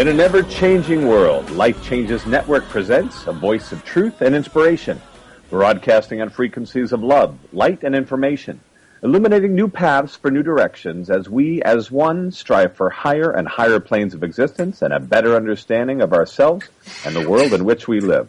In an ever-changing world, Life Changes Network presents a voice of truth and inspiration, broadcasting on frequencies of love, light, and information, illuminating new paths for new directions as we, as one, strive for higher and higher planes of existence and a better understanding of ourselves and the world in which we live.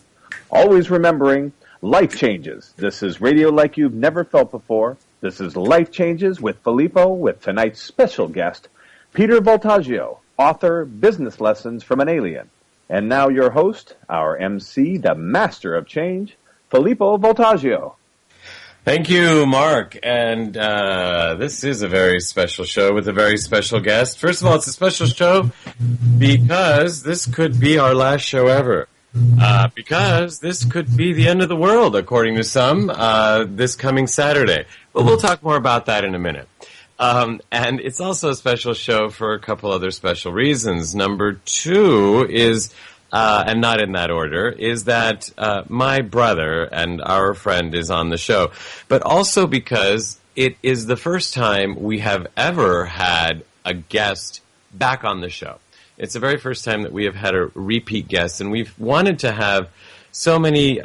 Always remembering, life changes. This is radio like you've never felt before. This is Life Changes with Filippo, with tonight's special guest, Peter Vultaggio, author, Business Lessons from an Alien. And now your host, our MC, the master of change, Filippo Voltagio. Thank you, Mark. And this is a very special show with a very special guest. First of all, it's a special show because this could be our last show ever. Because this could be the end of the world, according to some, this coming Saturday. But we'll talk more about that in a minute. And it's also a special show for a couple other special reasons. Number two is, and not in that order, is that my brother and our friend is on the show. But also because it is the first time we have ever had a guest back on the show. It's the very first time that we have had a repeat guest, and we've wanted to have so many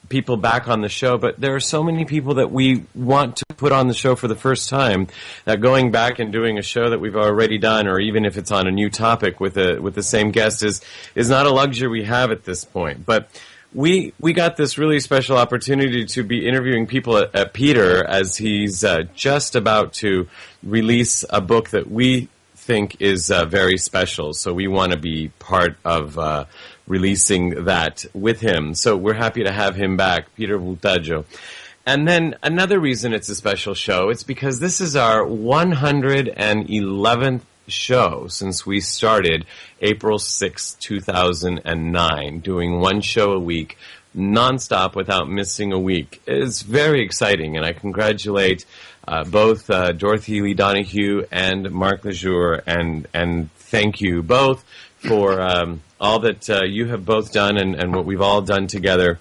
people back on the show, but there are so many people that we want to put on the show for the first time that going back and doing a show that we've already done, or even if it's on a new topic with the same guest, is not a luxury we have at this point. But we got this really special opportunity to be interviewing people at Peter as he's just about to release a book that we think is very special. So we want to be part of releasing that with him. So we're happy to have him back, Peter Vultaggio. And then another reason it's a special show, it's because this is our 111th show since we started April 6, 2009, doing one show a week, nonstop without missing a week. It's very exciting, and I congratulate both Dorothy Lee Donahue and Mark Lejour, and thank you both for all that you have both done and what we've all done together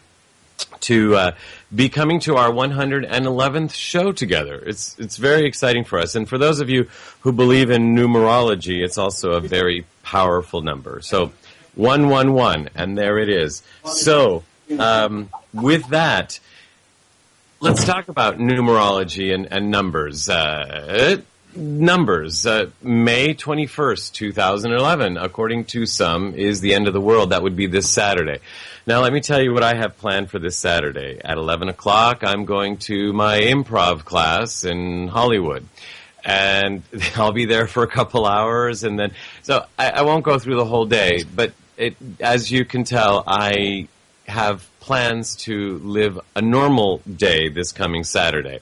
to be coming to our 111th show together. It's very exciting for us. And for those of you who believe in numerology, it's also a very powerful number. So 111, and there it is. So with that, let's talk about numerology and numbers. May 21st, 2011, according to some, is the end of the world. That would be this Saturday. Now, let me tell you what I have planned for this Saturday. At 11 o'clock, I'm going to my improv class in Hollywood. And I'll be there for a couple hours. And then, so I won't go through the whole day, but as you can tell, I have plans to live a normal day this coming Saturday.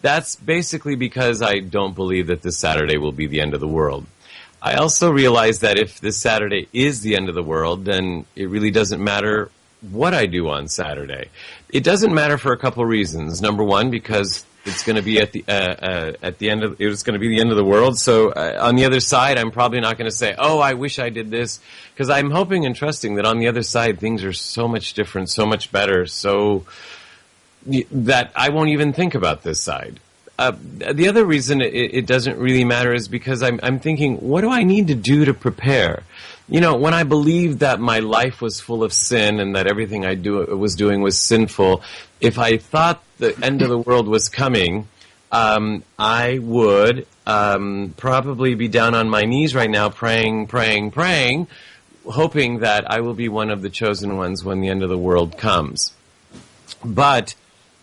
That's basically because I don't believe that this Saturday will be the end of the world. I also realize that if this Saturday is the end of the world, then it really doesn't matter what I do on Saturday. It doesn't matter for a couple reasons. Number one, because it's going to be at the end of it's going to be the end of the world. So on the other side, I'm probably not going to say, "Oh, I wish I did this," because I'm hoping and trusting that on the other side things are so much different, so much better, so that I won't even think about this side. The other reason it doesn't really matter is because I'm thinking, what do I need to do to prepare? You know, when I believed that my life was full of sin and that everything I was doing was sinful, if I thought the end of the world was coming, I would probably be down on my knees right now praying, hoping that I will be one of the chosen ones when the end of the world comes. But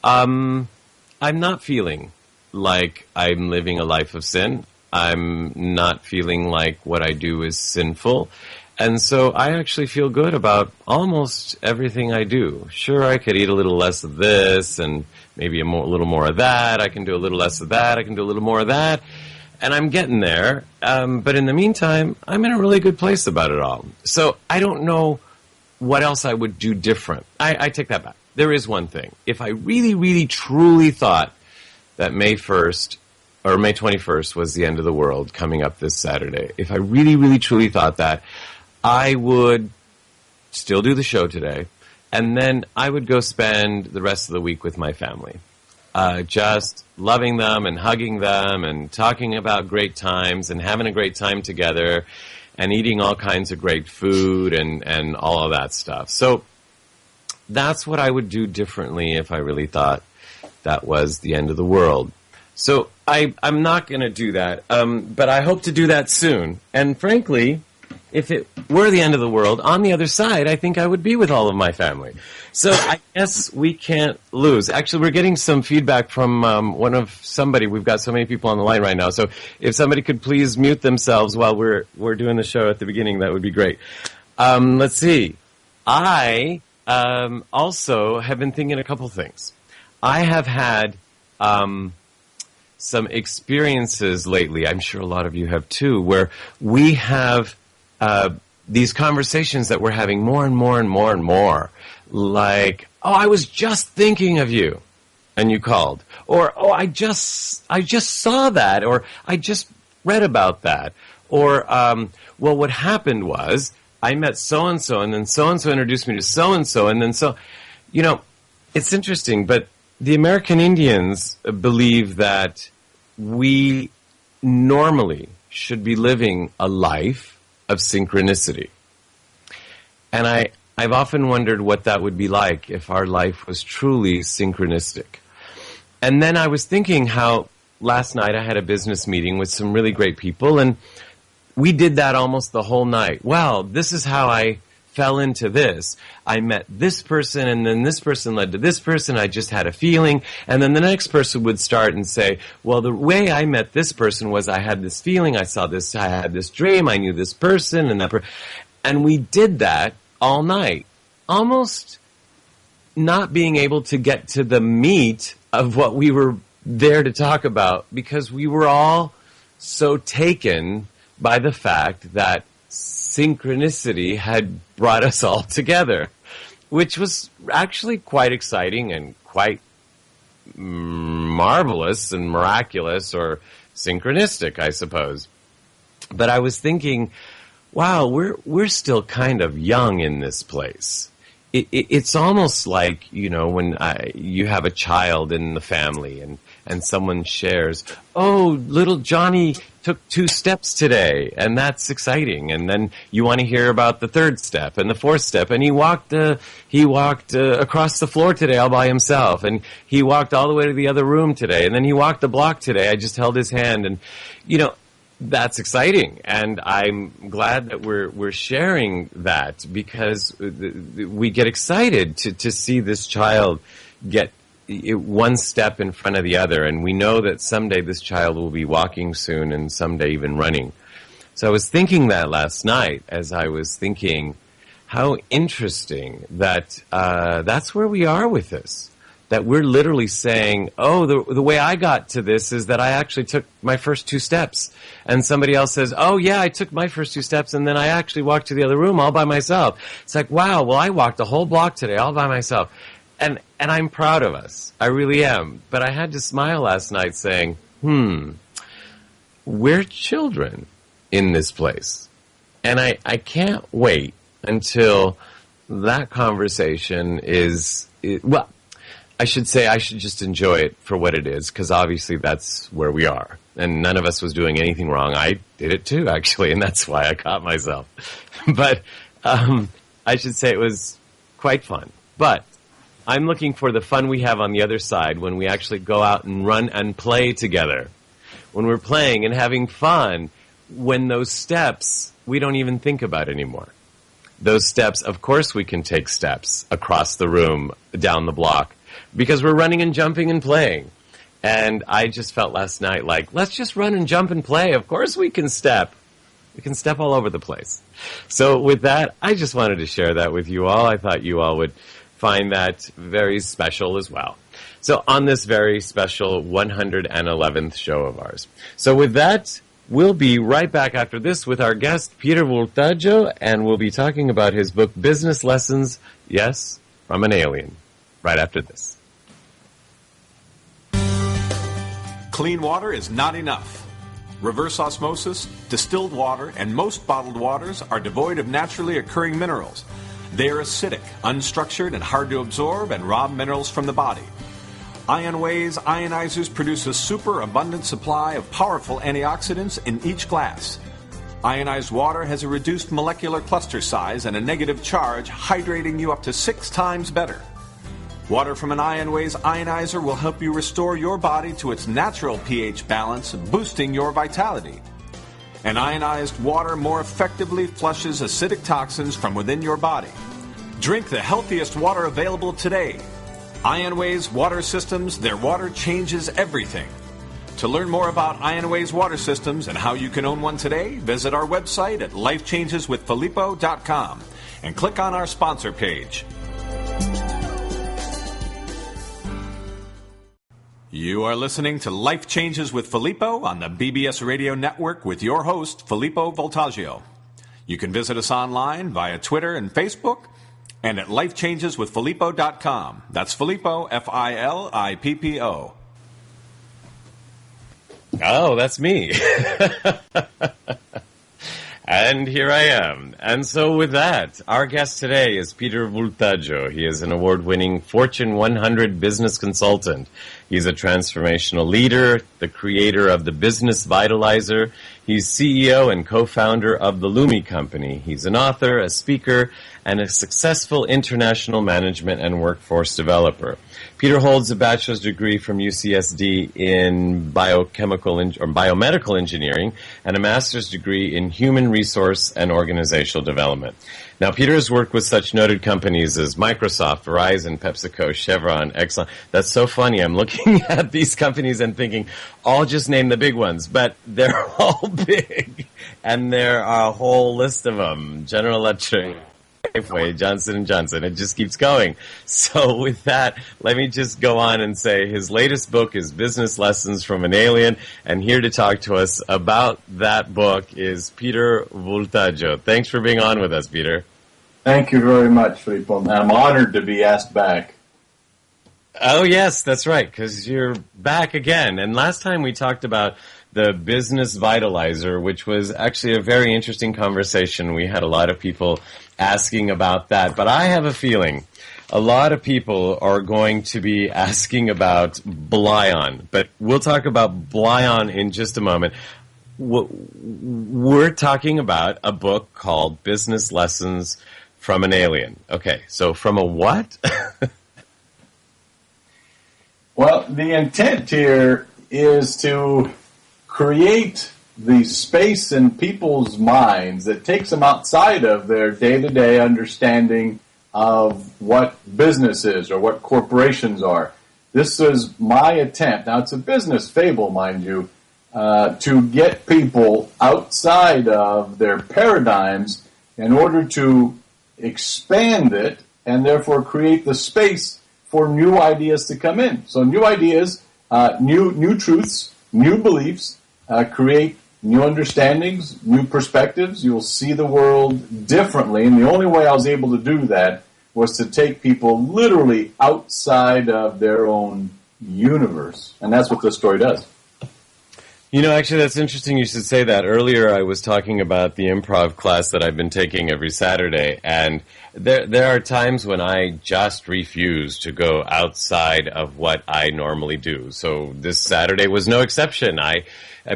I'm not feeling like I'm living a life of sin. I'm not feeling like what I do is sinful. And so I actually feel good about almost everything I do. Sure, I could eat a little less of this and maybe a little more of that. I can do a little less of that. I can do a little more of that. And I'm getting there. But in the meantime, I'm in a really good place about it all. So I don't know what else I would do different. I take that back. There is one thing. If I really, really, truly thought that May 1st or May 21st was the end of the world coming up this Saturday, if I really, really, truly thought that, I would still do the show today, and then I would go spend the rest of the week with my family. Just loving them and hugging them and talking about great times and having a great time together and eating all kinds of great food and all of that stuff. So that's what I would do differently if I really thought that was the end of the world. So I'm not going to do that, but I hope to do that soon. And frankly, if it were the end of the world, on the other side, I think I would be with all of my family. So I guess we can't lose. Actually, we're getting some feedback from somebody. We've got so many people on the line right now. So if somebody could please mute themselves while we're doing the show at the beginning, that would be great. Let's see. I also have been thinking a couple things. I have had some experiences lately, I'm sure a lot of you have too, where we have these conversations that we're having more and more and more and more. Like, oh, I was just thinking of you, and you called. Or, oh, I just saw that, or I just read about that. Or, well, what happened was I met so-and-so, and then so-and-so introduced me to so-and-so, and then so, you know, it's interesting, but the American Indians believe that we normally should be living a life of synchronicity. And I've often wondered what that would be like if our life was truly synchronistic. And then I was thinking how last night I had a business meeting with some really great people, and we did that almost the whole night. Well, this is how I fell into this. I met this person, and then this person led to this person. I just had a feeling. And then the next person would start and say, well, the way I met this person was I had this feeling, I saw this, I had this dream, I knew this person, and that and we did that all night, almost not being able to get to the meat of what we were there to talk about, because we were all so taken by the fact that synchronicity had brought us all together, which was actually quite exciting and quite marvelous and miraculous, or synchronistic, I suppose. But I was thinking, wow, we're still kind of young in this place. It's almost like, you know, when you have a child in the family and someone shares, oh, little Johnny took 2 steps today, and that's exciting. And then you want to hear about the 3rd step and the 4th step. And he walked across the floor today all by himself. And he walked all the way to the other room today. And then he walked the block today. I just held his hand. And, you know, that's exciting. And I'm glad that we're sharing that, because we get excited to see this child get one step in front of the other, and we know that someday this child will be walking soon, and someday even running. So I was thinking that last night as I was thinking how interesting that that's where we are with this. That we're literally saying, oh, the way I got to this is that I actually took my first 2 steps. And somebody else says, oh, yeah, I took my first 2 steps, and then I actually walked to the other room all by myself. It's like, wow, well, I walked a whole block today all by myself. And I'm proud of us. I really am. But I had to smile last night saying, we're children in this place. And I can't wait until that conversation is, well, I should say I should just enjoy it for what it is, because obviously that's where we are. And none of us was doing anything wrong. I did it too, actually, and that's why I caught myself. But I should say it was quite fun. But I'm looking for the fun we have on the other side when we actually go out and run and play together. When we're playing and having fun, when those steps we don't even think about anymore. Those steps, of course we can take steps across the room, down the block, because we're running and jumping and playing. And I just felt last night like, let's just run and jump and play. Of course we can step. We can step all over the place. So with that, I just wanted to share that with you all. I thought you all would find that very special as well. So on this very special 111th show of ours. So with that, we'll be right back after this with our guest, Peter Vultaggio, and we'll be talking about his book, Business Lessons, Yes, from an Alien, right after this. Clean water is not enough. Reverse osmosis, distilled water, and most bottled waters are devoid of naturally occurring minerals. They are acidic, unstructured, and hard to absorb and rob minerals from the body. IonWay's ionizers produce a superabundant supply of powerful antioxidants in each glass. Ionized water has a reduced molecular cluster size and a negative charge, hydrating you up to 6 times better. Water from an IonWays ionizer will help you restore your body to its natural pH balance, boosting your vitality. And ionized water more effectively flushes acidic toxins from within your body. Drink the healthiest water available today. IonWays Water Systems, their water changes everything. To learn more about IonWays Water Systems and how you can own one today, visit our website at lifechangeswithfilippo.com and click on our sponsor page. You are listening to Life Changes with Filippo on the BBS Radio Network with your host, Filippo Voltagio. You can visit us online via Twitter and Facebook and at lifechangeswithfilippo.com. That's Filippo, Filippo. Oh, that's me. And here I am. And so with that, our guest today is Peter Vultaggio. He is an award-winning Fortune 100 business consultant. He's a transformational leader, the creator of the Business Vitalizer. He's CEO and co-founder of the Lumi Company. He's an author, a speaker, and a successful international management and workforce developer. Peter holds a bachelor's degree from UCSD in biomedical engineering and a master's degree in human resource and organizational development. Now, Peter has worked with such noted companies as Microsoft, Verizon, PepsiCo, Chevron, Exxon. That's so funny. I'm looking at these companies and thinking, I'll just name the big ones, but they're all big, and there are a whole list of them. General Electric, Safeway, Johnson & Johnson. It just keeps going. So with that, let me just go on and say his latest book is Business Lessons from an Alien, and here to talk to us about that book is Peter Vultaggio. Thanks for being on with us, Peter. Thank you very much, Filippo. I'm honored to be asked back. Oh, yes, that's right, because you're back again. And last time we talked about the Business Vitalizer, which was actually a very interesting conversation. We had a lot of people asking about that. But I have a feeling a lot of people are going to be asking about Blion. But we'll talk about Blion in just a moment. We're talking about a book called Business Lessons from an Alien. Okay, so from a what? Well, the intent here is to create the space in people's minds that takes them outside of their day-to-day understanding of what business is or what corporations are. This is my attempt. Now, it's a business fable, mind you, to get people outside of their paradigms in order to expand it and therefore create the space for new ideas to come in. So new ideas, new truths, new beliefs, create new understandings, new perspectives. You'll see the world differently, and the only way I was able to do that was to take people literally outside of their own universe, and that's what this story does. You know, actually, that's interesting you should say that. Earlier, I was talking about the improv class that I've been taking every Saturday, and there are times when I just refuse to go outside of what I normally do. So this Saturday was no exception. I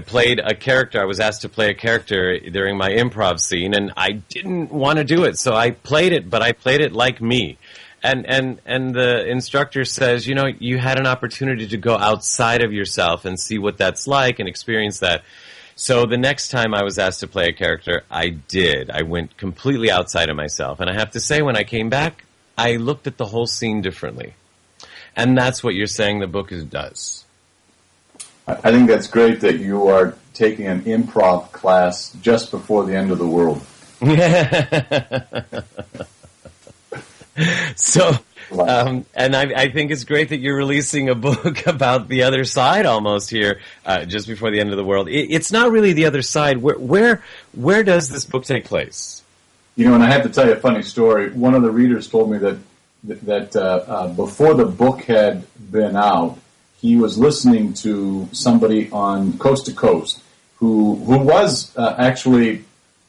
played a character. I was asked to play a character during my improv scene, and I didn't want to do it. So I played it, but I played it like me. And the instructor says, you know, you had an opportunity to go outside of yourself and see what that's like and experience that. So the next time I was asked to play a character, I did. I went completely outside of myself. And I have to say, when I came back, I looked at the whole scene differently. And that's what you're saying the book does. I think that's great that you are taking an improv class just before the end of the world. So, and I think it's great that you're releasing a book about the other side almost here, just before the end of the world. It's not really the other side. Where does this book take place? You know, and I have to tell you a funny story. One of the readers told me that before the book had been out, he was listening to somebody on Coast to Coast who was actually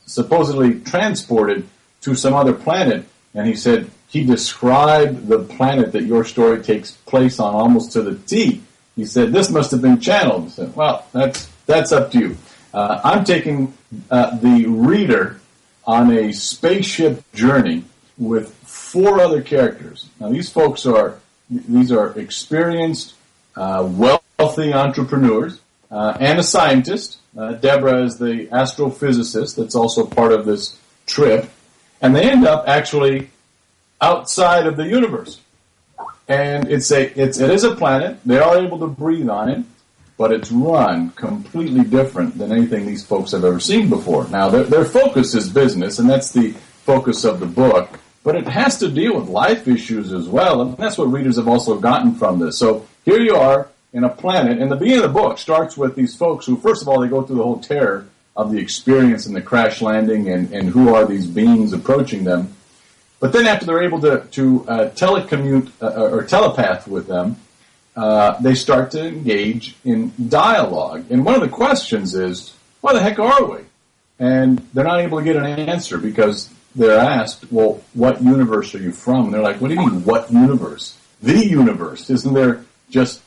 supposedly transported to some other planet, and he said he described the planet that your story takes place on almost to the T. He said, this must have been channeled. I said, well, that's up to you. I'm taking the reader on a spaceship journey with 4 other characters. Now, these are experienced, wealthy entrepreneurs and a scientist. Deborah is the astrophysicist that's also part of this trip. And they end up actually outside of the universe. And it is a planet. They are able to breathe on it, but it's run completely different than anything these folks have ever seen before. Now, their focus is business, and that's the focus of the book, but it has to deal with life issues as well, and that's what readers have also gotten from this. So here you are in a planet, and the beginning of the book starts with these folks who, first of all, they go through the whole terror of the experience and the crash landing and who are these beings approaching them. But then after they're able to telecommute or telepath with them, they start to engage in dialogue. And one of the questions is, where the heck are we? And they're not able to get an answer because they're asked, well, what universe are you from? And they're like, what do you mean, what universe? The universe. Isn't there just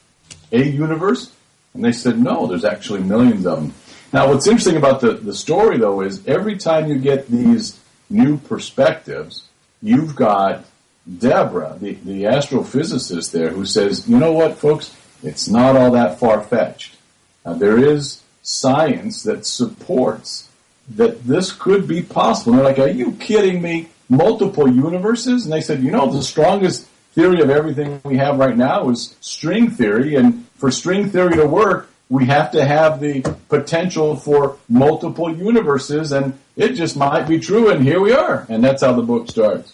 a universe? And they said, no, there's actually millions of them. Now, what's interesting about the story, though, is every time you get these new perspectives, you've got Deborah, the astrophysicist there, who says, you know what, folks, it's not all that far-fetched. There is science that supports that this could be possible. And they're like, are you kidding me? Multiple universes? And they said, you know, the strongest theory of everything we have right now is string theory, and for string theory to work, we have to have the potential for multiple universes, and it just might be true, and here we are. And that's how the book starts.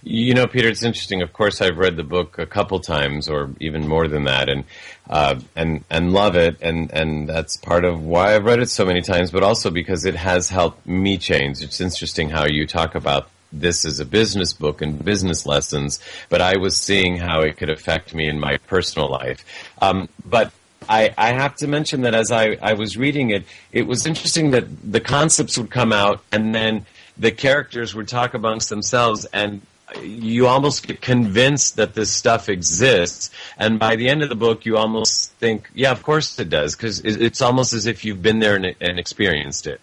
You know, Peter, it's interesting. Of course, I've read the book a couple times, or even more than that, and love it, and that's part of why I've read it so many times, but also because it has helped me change. It's interesting how you talk about this as a business book and business lessons, but I was seeing how it could affect me in my personal life. But I have to mention that as I was reading it, it was interesting that the concepts would come out and then the characters would talk amongst themselves, and you almost get convinced that this stuff exists. And by the end of the book, you almost think, yeah, of course it does, because it's almost as if you've been there and experienced it.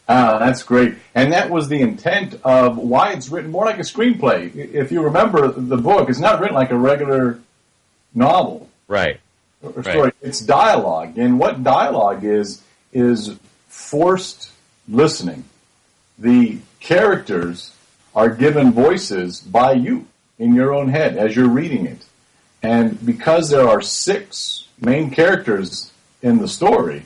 That's great. And that was the intent of why it's written more like a screenplay. If you remember the book, it's not written like a regular novel. Right. Or story. Right. It's dialogue. And what dialogue is forced listening. The characters are given voices by you in your own head as you're reading it. And because there are 6 main characters in the story,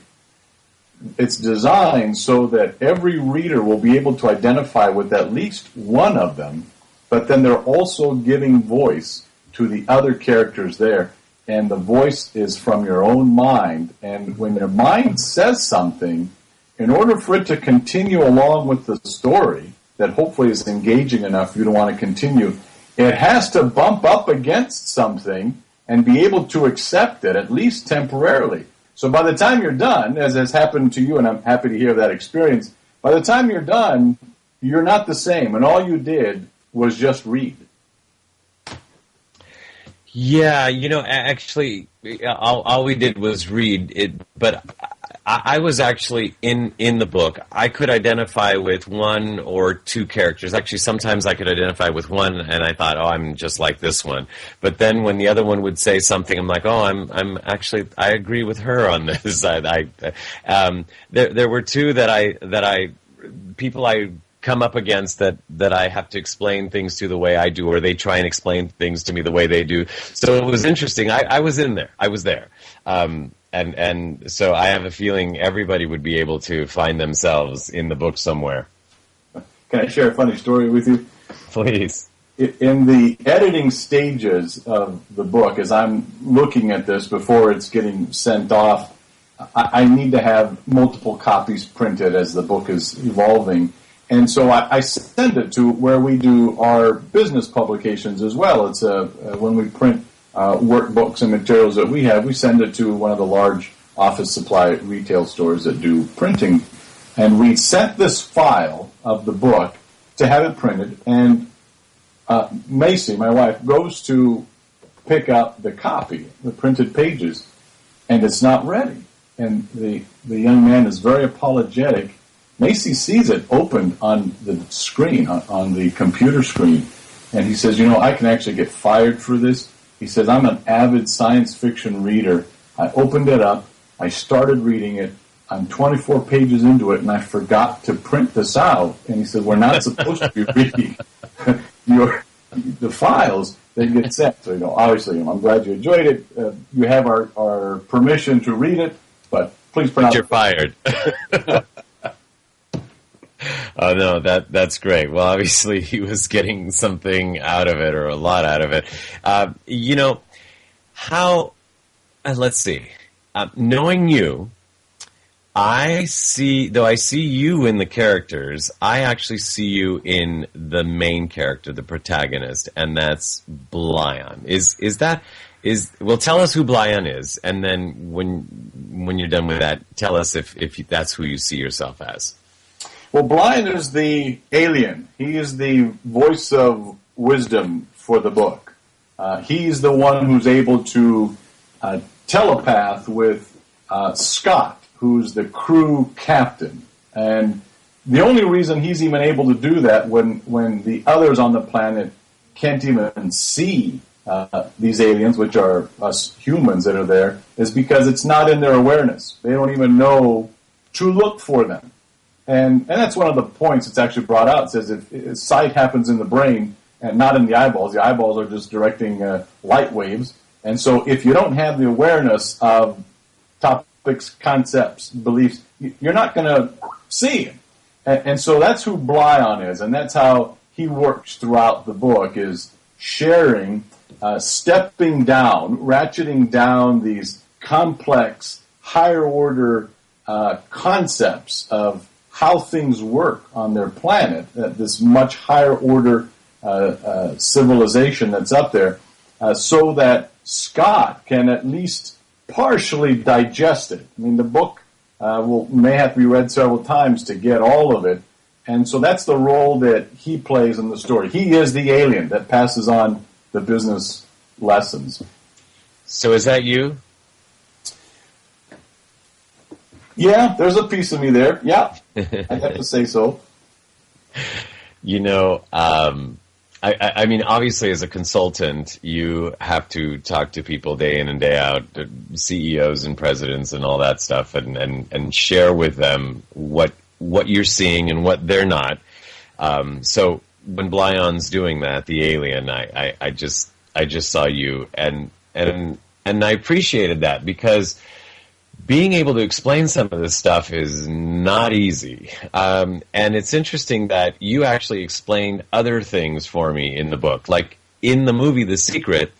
it's designed so that every reader will be able to identify with at least one of them, but then they're also giving voice to the other characters there. And the voice is from your own mind. And when your mind says something, in order for it to continue along with the story, that hopefully is engaging enough for you to want to continue, it has to bump up against something and be able to accept it, at least temporarily. So by the time you're done, as has happened to you, and I'm happy to hear that experience, by the time you're done, you're not the same, and all you did was just read. Yeah, you know, actually, all we did was read it, but I was actually in the book. I could identify with 1 or 2 characters. Actually, sometimes I could identify with one, and I thought, oh, I'm just like this one. But then when the other one would say something, I'm like, oh, I'm actually, I agree with her on this. There were 2 that people I come up against that I have to explain things to the way I do, or they try and explain things to me the way they do. So it was interesting. I was in there. I was there. And so I have a feeling everybody would be able to find themselves in the book somewhere. Can I share a funny story with you? Please. In the editing stages of the book, as I'm looking at this before it's getting sent off, I need to have multiple copies printed as the book is evolving. And so I send it to where we do our business publications as well. It's when we print workbooks and materials that we have, we send it to one of the large office supply retail stores that do printing. And we sent this file of the book to have it printed, and Macy, my wife, goes to pick up the copy, the printed pages, and it's not ready. And the young man is very apologetic, Macy sees it opened on the screen, on the computer screen, and he says, I can actually get fired for this. He says, I'm an avid science fiction reader. I opened it up. I started reading it. I'm 24 pages into it, and I forgot to print this out. And he said, we're not supposed to be reading the files that get sent. So, obviously, I'm glad you enjoyed it. You have our permission to read it, but please print out. You're fired. Oh, no, that's great. Well, obviously, he was getting something out of it, or a lot out of it. Let's see. Knowing you, I see you in the characters, I actually see you in the main character, the protagonist, and that's Blyon. Well, tell us who Blyon is, and then when you're done with that, tell us if that's who you see yourself as. Well, Blyon is the alien. He is the voice of wisdom for the book. He's the one who's able to telepath with Scott, who's the crew captain. And the only reason he's even able to do that when the others on the planet can't even see these aliens, which are us humans that are there, is because it's not in their awareness. They don't even know to look for them. And that's one of the points that's actually brought out. It says if sight happens in the brain and not in the eyeballs are just directing light waves. And so if you don't have the awareness of topics, concepts, beliefs, you're not going to see him. And so that's who Blyon is, and that's how he works throughout the book, is sharing, stepping down, ratcheting down these complex, higher-order concepts of how things work on their planet, this much higher-order civilization that's up there, so that Scott can at least partially digest it. I mean, the book may have to be read several times to get all of it, and so that's the role that he plays in the story. He is the alien that passes on the business lessons. So is that you? Yeah, there's a piece of me there. Yeah, I have to say so. I mean, obviously, as a consultant, you have to talk to people day in and day out, CEOs and presidents and all that stuff, and share with them what you're seeing and what they're not. So when Blyon's doing that, the alien, I just saw you, and I appreciated that, because being able to explain some of this stuff is not easy. And it's interesting that you actually explained other things for me in the book. Like in the movie The Secret,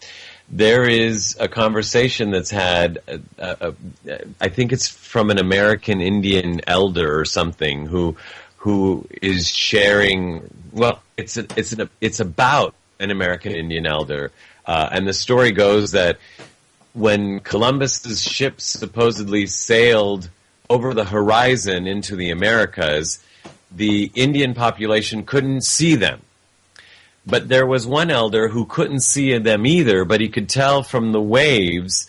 there is a conversation that's had, I think it's from an American Indian elder or something who is sharing, well, it's about an American Indian elder. And the story goes that when Columbus's ships supposedly sailed over the horizon into the Americas, the Indian population couldn't see them. But there was one elder who couldn't see them either, but he could tell from the waves,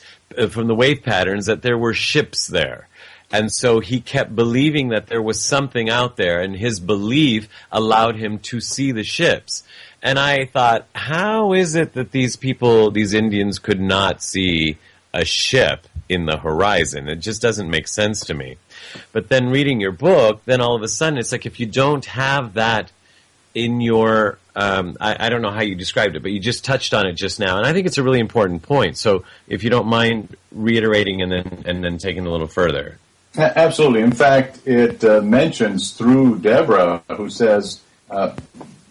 from the wave patterns, that there were ships there. And so he kept believing that there was something out there, and his belief allowed him to see the ships. And I thought, how is it that these people, these Indians, could not see a ship in the horizon? It just doesn't make sense to me. But then reading your book, then all of a sudden it's like if you don't have that in your, I don't know how you described it, but you just touched on it just now. And I think it's a really important point. So if you don't mind reiterating and then taking it a little further. Absolutely. In fact, it mentions through Deborah, who says,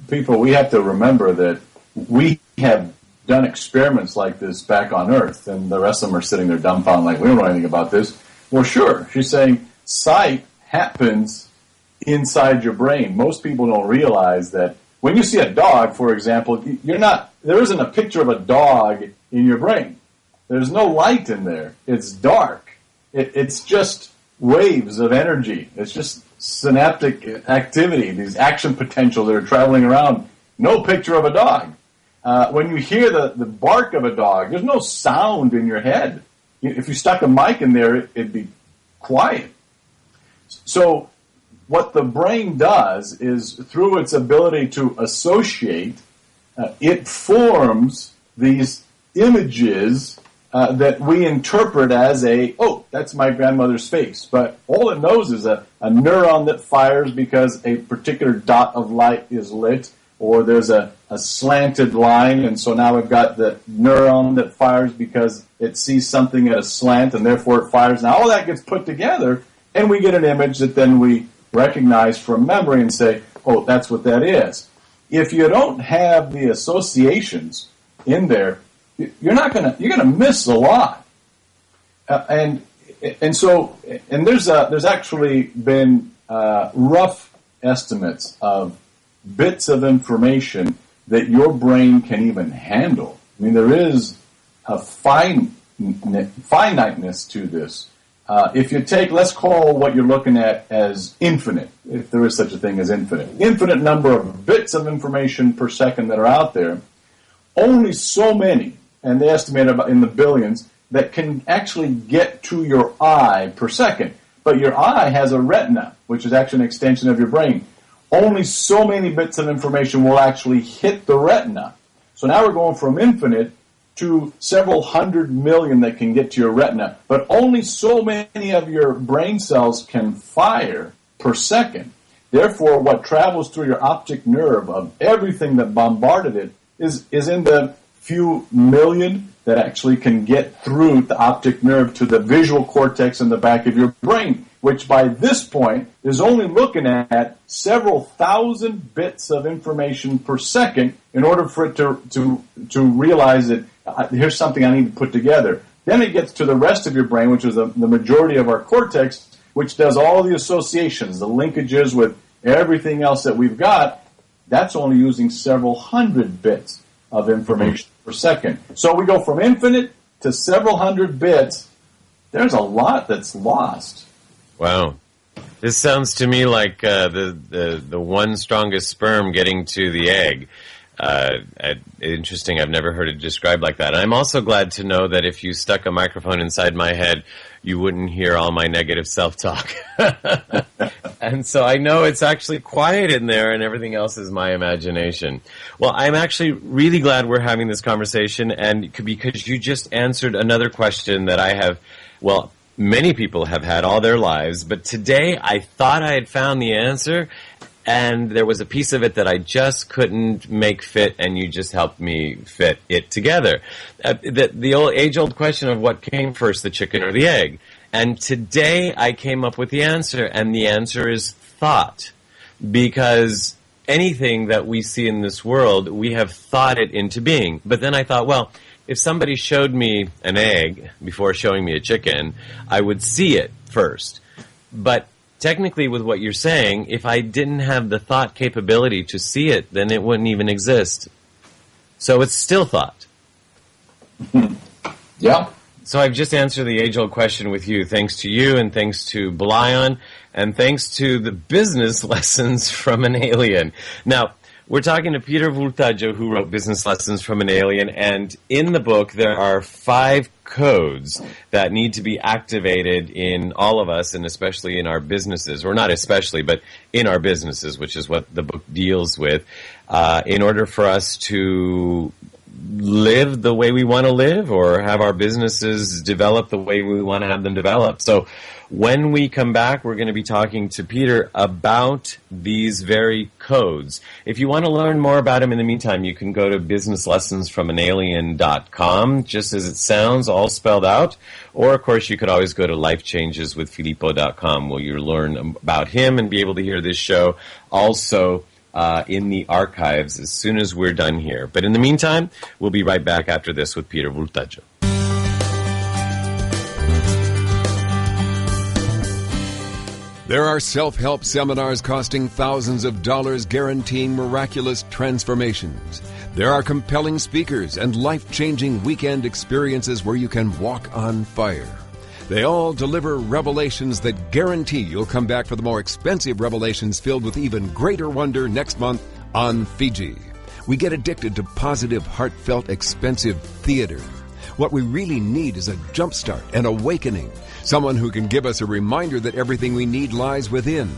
people, we have to remember that we have done experiments like this back on Earth, and the rest of them are sitting there dumbfounded like, we don't know anything about this. Well, sure. She's saying sight happens inside your brain. Most people don't realize that when you see a dog, for example, there isn't a picture of a dog in your brain. There's no light in there. It's dark. It's just waves of energy. It's just synaptic activity, these action potentials that are traveling around. No picture of a dog. When you hear the bark of a dog, there's no sound in your head. If you stuck a mic in there, it'd be quiet. So what the brain does is, through its ability to associate, it forms these images that we interpret as that's my grandmother's face. But all it knows is a neuron that fires because a particular dot of light is lit, or there's a slanted line, and so now we've got the neuron that fires because it sees something at a slant, and therefore it fires. Now all that gets put together, and we get an image that then we recognize from memory and say, oh, that's what that is. If you don't have the associations in there, you're gonna miss a lot. And there's actually been rough estimates of bits of information that your brain can even handle. I mean, there is a finiteness to this. If you take, let's call what you're looking at as infinite, if there is such a thing as infinite number of bits of information per second that are out there, only so many, and they estimate about in the billions, that can actually get to your eye per second. But your eye has a retina, which is actually an extension of your brain. Only so many bits of information will actually hit the retina. So now we're going from infinite to several 100 million that can get to your retina, but only so many of your brain cells can fire per second. Therefore, what travels through your optic nerve of everything that bombarded it is in the few million that actually can get through the optic nerve to the visual cortex in the back of your brain, which by this point is only looking at several thousand bits of information per second in order for it to realize that here's something I need to put together. Then it gets to the rest of your brain, which is the majority of our cortex, which does all the associations, the linkages with everything else that we've got. That's only using several hundred bits of information per second. So we go from infinite to several hundred bits. There's a lot that's lost. Wow. This sounds to me like the one strongest sperm getting to the egg. Interesting. I've never heard it described like that. I'm also glad to know that if you stuck a microphone inside my head, you wouldn't hear all my negative self-talk. And so I know it's actually quiet in there and everything else is my imagination. Well, I'm actually really glad we're having this conversation, and because you just answered another question that I have, well, many people have had all their lives, but today I thought I had found the answer, and there was a piece of it that I just couldn't make fit, and you just helped me fit it together. The old age-old question of what came first, the chicken or the egg. And today I came up with the answer, and the answer is thought. Because anything that we see in this world, we have thought it into being. But then I thought, well, if somebody showed me an egg before showing me a chicken, I would see it first. But technically, with what you're saying, if I didn't have the thought capability to see it, then it wouldn't even exist. So it's still thought. Yeah. So I've just answered the age-old question with you, thanks to you and thanks to Blion and thanks to the business lessons from an alien. Now, we're talking to Peter Vultaggio, who wrote Business Lessons from an Alien, and in the book there are 5 codes that need to be activated in all of us, and especially in our businesses, or not especially, but in our businesses, which is what the book deals with, in order for us to live the way we want to live, or have our businesses develop the way we want to have them develop. So when we come back, we're going to be talking to Peter about these very codes. If you want to learn more about him in the meantime, you can go to businesslessonsfromanalien.com, just as it sounds, all spelled out. Or, of course, you could always go to lifechangeswithfilippo.com, where you learn about him and be able to hear this show also in the archives as soon as we're done here. But in the meantime, we'll be right back after this with Peter Vultaggio. There are self-help seminars costing thousands of dollars guaranteeing miraculous transformations. There are compelling speakers and life-changing weekend experiences where you can walk on fire. They all deliver revelations that guarantee you'll come back for the more expensive revelations filled with even greater wonder next month on Fiji. We get addicted to positive, heartfelt, expensive theater. What we really need is a jumpstart, an awakening, someone who can give us a reminder that everything we need lies within.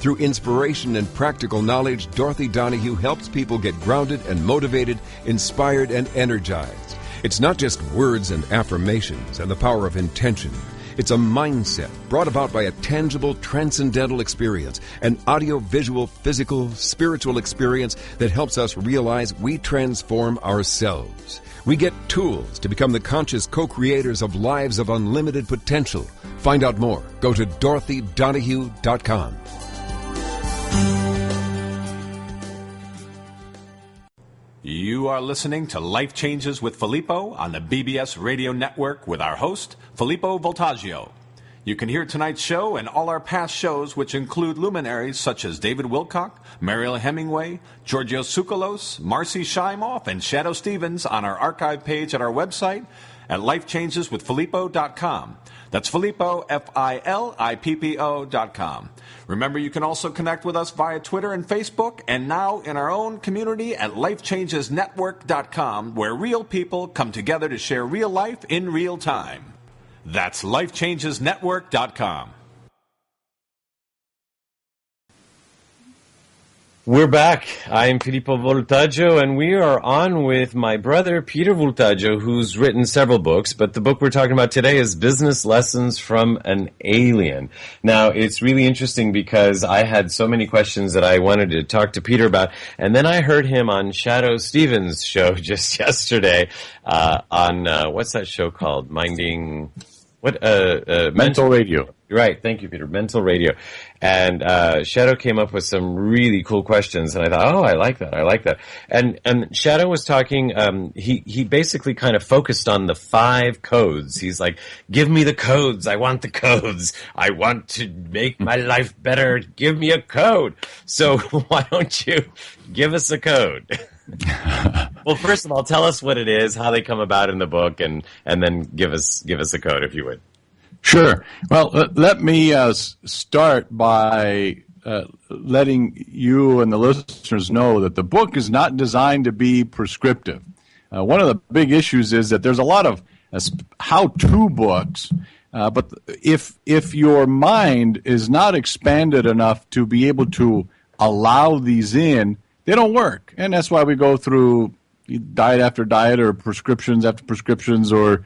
Through inspiration and practical knowledge, Dorothy Donahue helps people get grounded and motivated, inspired and energized. It's not just words and affirmations and the power of intention. It's a mindset brought about by a tangible, transcendental experience, an audio-visual, physical, spiritual experience that helps us realize we transform ourselves. We get tools to become the conscious co-creators of lives of unlimited potential. Find out more. Go to DorothyDonahue.com. You are listening to Life Changes with Filippo on the BBS Radio Network with our host, Filippo Voltaggio. You can hear tonight's show and all our past shows, which include luminaries such as David Wilcock, Mariel Hemingway, Giorgio Tsoukalos, Marcy Shimoff, and Shadow Stevens on our archive page at our website at lifechangeswithfilippo.com. That's Filippo, Filippo.com. Remember, you can also connect with us via Twitter and Facebook, and now in our own community at lifechangesnetwork.com, where real people come together to share real life in real time. That's lifechangesnetwork.com. We're back. I'm Filippo Voltaggio, and we are on with my brother, Peter Vultaggio, who's written several books, but the book we're talking about today is Business Lessons from an Alien. Now, it's really interesting because I had so many questions that I wanted to talk to Peter about, and then I heard him on Shadow Stevens' show just yesterday on, what's that show called? Mental Radio. Right, thank you, Peter. Mental Radio. And Shadow came up with some really cool questions, and I thought, oh, I like that. And Shadow was talking, he basically kind of focused on the 5 codes. He's like, give me the codes, I want the codes. I want to make my life better, give me a code. So why don't you give us a code? Well, first of all, tell us what it is, how they come about in the book, and then give us a code, if you would. Sure. Well, let me start by letting you and the listeners know that the book is not designed to be prescriptive. One of the big issues is that there's a lot of how-to books, but if your mind is not expanded enough to be able to allow these in, they don't work. And that's why we go through diet after diet, or prescriptions after prescriptions, or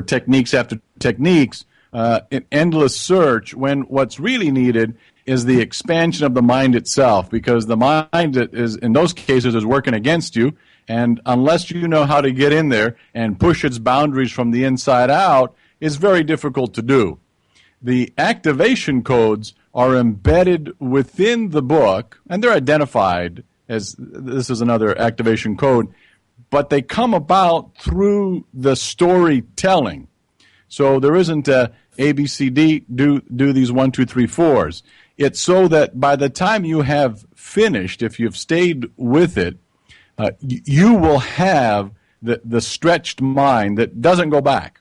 techniques after techniques, an endless search, when what's really needed is the expansion of the mind itself, because the mind is, in those cases, is working against you, and unless you know how to get in there and push its boundaries from the inside out, it's very difficult to do. The activation codes are embedded within the book, and they're identified as this is another activation code, but they come about through the storytelling. So there isn't a ABCD, do these 1, 2, 3, 4s. It's so that by the time you have finished, if you've stayed with it, you will have the stretched mind that doesn't go back.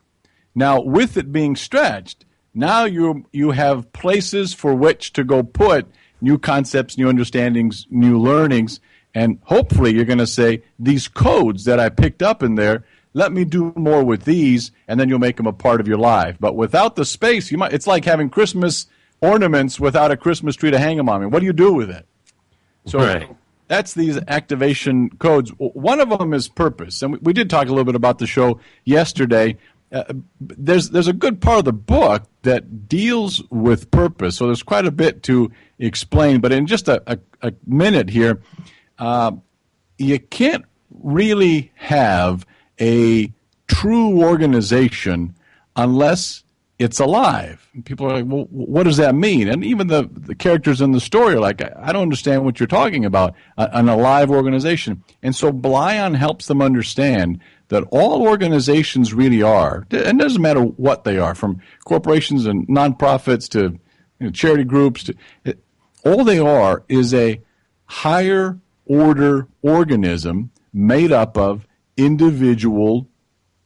Now, with it being stretched, now you have places for which to go put new concepts, new understandings, new learnings, and hopefully you're going to say, these codes that I picked up in there, let me do more with these, and then you'll make them a part of your life. But without the space, it's like having Christmas ornaments without a Christmas tree to hang them on. I mean, what do you do with it? So right. That's these activation codes. One of them is purpose, and we did talk a little bit about the show yesterday. There's a good part of the book that deals with purpose, so there's quite a bit to explain. But in just a minute here, you can't really have a true organization unless it's alive. And people are like, well, what does that mean? And even the characters in the story are like, I don't understand what you're talking about, an alive organization. And so Blyon helps them understand that all organizations really are, and it doesn't matter what they are, from corporations and nonprofits to charity groups, all they are is a higher order organism made up of individual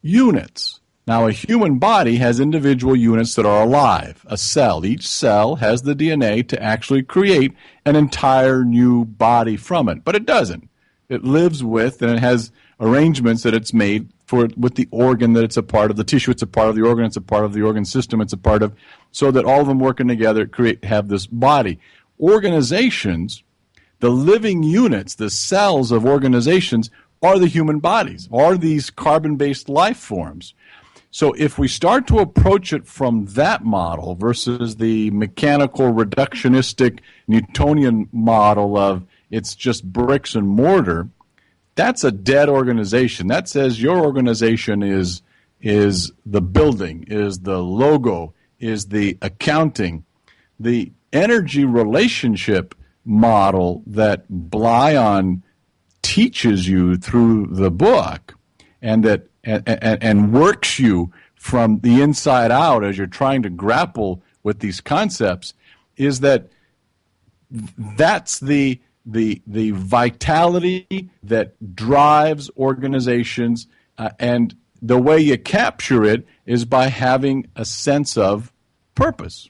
units. Now, a human body has individual units that are alive. A cell. Each cell has the DNA to actually create an entire new body from it. But it doesn't. It lives with, and it has arrangements that it's made for with the organ that it's a part of, the tissue it's a part of, the organ it's a part of, the organ system it's a part of, so that all of them working together have this body. organizations, the living units, the cells of organizations, are the human bodies, are these carbon-based life forms. So if we start to approach it from that model versus the mechanical, reductionistic, Newtonian model of it's just bricks and mortar, that's a dead organization. That says your organization is the building, is the logo, is the accounting. The energy relationship model that Blyon teaches you through the book and that and works you from the inside out as you're trying to grapple with these concepts is that's the vitality that drives organizations, and the way you capture it is by having a sense of purpose.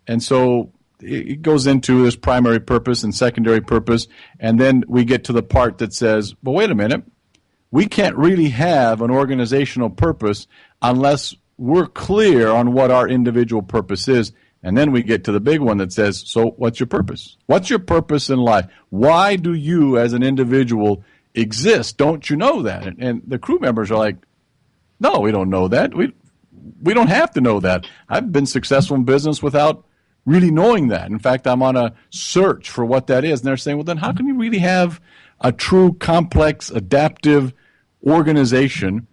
And so it goes into this primary purpose and secondary purpose, and then we get to the part that says, well, wait a minute, we can't really have an organizational purpose unless we're clear on what our individual purpose is. And then we get to the big one that says, so what's your purpose? What's your purpose in life? Why do you as an individual exist? Don't you know that? And the crew members are like, no, we don't know that. We don't have to know that. I've been successful in business without really knowing that. In fact, I'm on a search for what that is. And they're saying, well, then how can you really have a true, complex, adaptive organization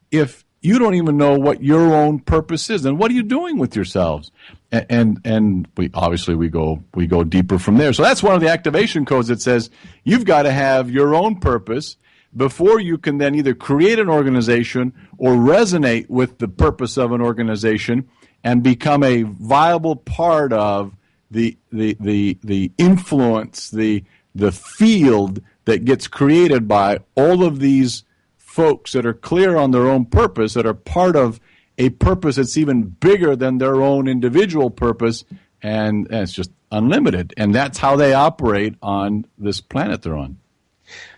if you don't even know what your own purpose is? And what are you doing with yourselves? And we obviously we go deeper from there. So that's one of the activation codes that says you've got to have your own purpose before you can then either create an organization or resonate with the purpose of an organization and become a viable part of the influence, the field that gets created by all of these folks that are clear on their own purpose, that are part of a purpose that's even bigger than their own individual purpose, and it's just unlimited. And that's how they operate on this planet they're on.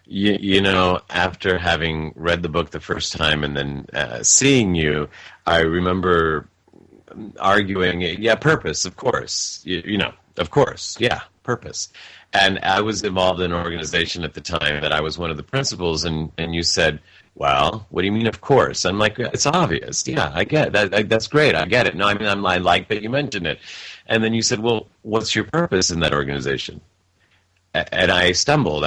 You know, after having read the book the first time and then seeing you, I remember arguing, yeah, purpose, of course. You know, of course, yeah, purpose. And I was involved in an organization at the time that I was one of the principals, and you said, well, what do you mean, of course? I'm like, it's obvious. Yeah, I get it. That's great. I get it. No, I mean, I like that you mentioned it. And then you said, well, what's your purpose in that organization? And I stumbled.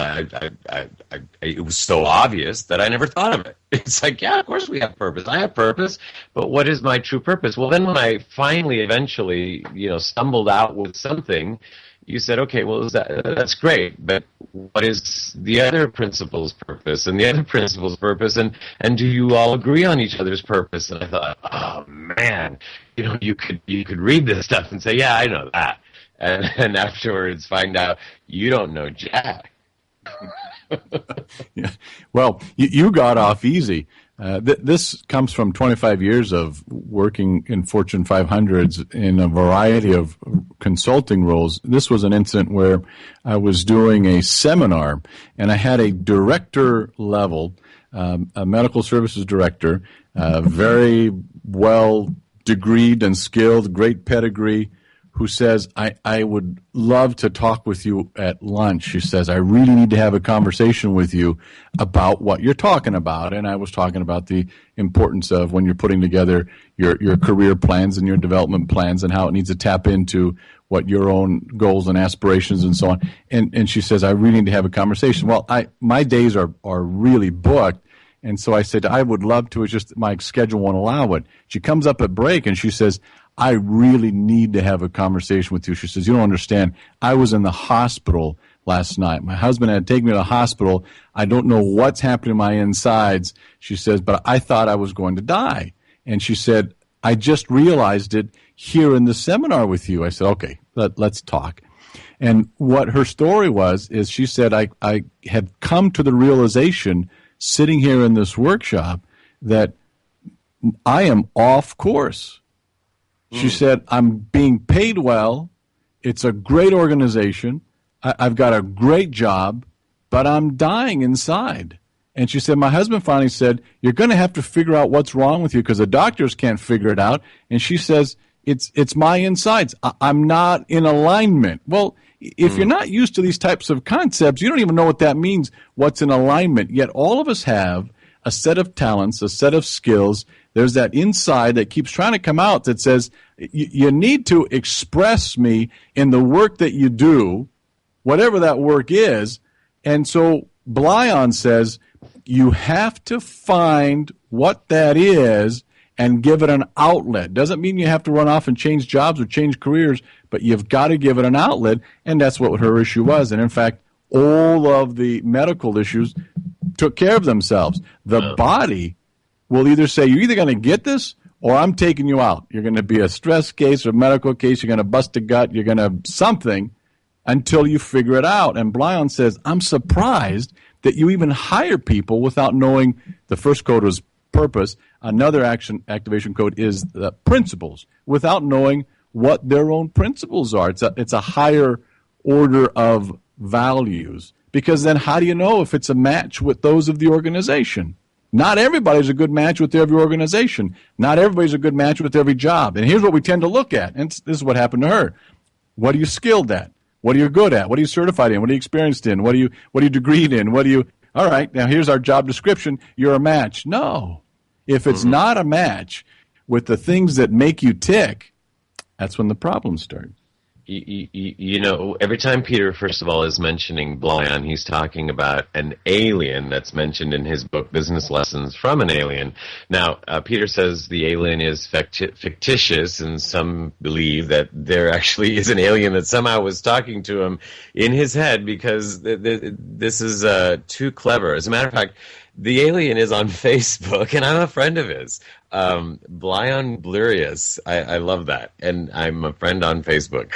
It was so obvious that I never thought of it. It's like, yeah, of course we have purpose. I have purpose, but what is my true purpose? Well, then when I finally, eventually, stumbled out with something, you said, okay, well, that's great, but what is the other principal's purpose and the other principal's purpose, and do you all agree on each other's purpose? And I thought, oh man, you could read this stuff and say, yeah, I know that, and afterwards find out you don't know jack. Yeah. Well, you got off easy. This comes from 25 years of working in Fortune 500s in a variety of consulting roles. This was an incident where I was doing a seminar, and I had a director level, a medical services director, very well degreed and skilled, great pedigree, who says, I would love to talk with you at lunch. She says, I really need to have a conversation with you about what you're talking about. And I was talking about the importance of when you're putting together your career plans and your development plans and how it needs to tap into what your own goals and aspirations and so on. And she says, I really need to have a conversation. Well, my days are really booked. And so I said, I would love to. It's just my schedule won't allow it. She comes up at break and she says, I really need to have a conversation with you. She says, you don't understand. I was in the hospital last night. My husband had taken me to the hospital. I don't know what's happening in my insides. She says, but I thought I was going to die. And she said, I just realized it here in the seminar with you. I said, okay, let's talk. And what her story was is she said, I had come to the realization sitting here in this workshop that I am off course. She said, I'm being paid well. It's a great organization. I've got a great job, but I'm dying inside. And she said, my husband finally said, you're going to have to figure out what's wrong with you because the doctors can't figure it out. And she says, it's my insides. I'm not in alignment. Well, if you're not used to these types of concepts, you don't even know what that means, what's in alignment. Yet all of us have a set of talents, a set of skills. There's that inside that keeps trying to come out that says, you need to express me in the work that you do, whatever that work is. And so Blyon says, you have to find what that is and give it an outlet. Doesn't mean you have to run off and change jobs or change careers, but you've got to give it an outlet, and that's what her issue was. And in fact, all of the medical issues took care of themselves. The body will either say, you're either going to get this or I'm taking you out. You're going to be a stress case or a medical case. You're going to bust a gut. You're going to something until you figure it out. And Blyon says, I'm surprised that you even hire people without knowing. The first code was purpose. Another activation code is the principles, without knowing what their own principles are. It's a higher order of values, because then how do you know if it's a match with those of the organization? Not everybody's a good match with every organization. Not everybody's a good match with every job. And here's what we tend to look at, and this is what happened to her. What are you skilled at? What are you good at? What are you certified in? What are you experienced in? What are you degreed in? All right, now here's our job description. You're a match. No. If it's not a match with the things that make you tick, that's when the problems start. You know, every time Peter, first of all, is mentioning Blyon, he's talking about an alien that's mentioned in his book, Business Lessons from an Alien. Now, Peter says the alien is fictitious, and some believe that there actually is an alien that somehow was talking to him in his head, because this is too clever. As a matter of fact, the alien is on Facebook, and I'm a friend of his. Blyon Blurius. I love that. And I'm a friend on Facebook.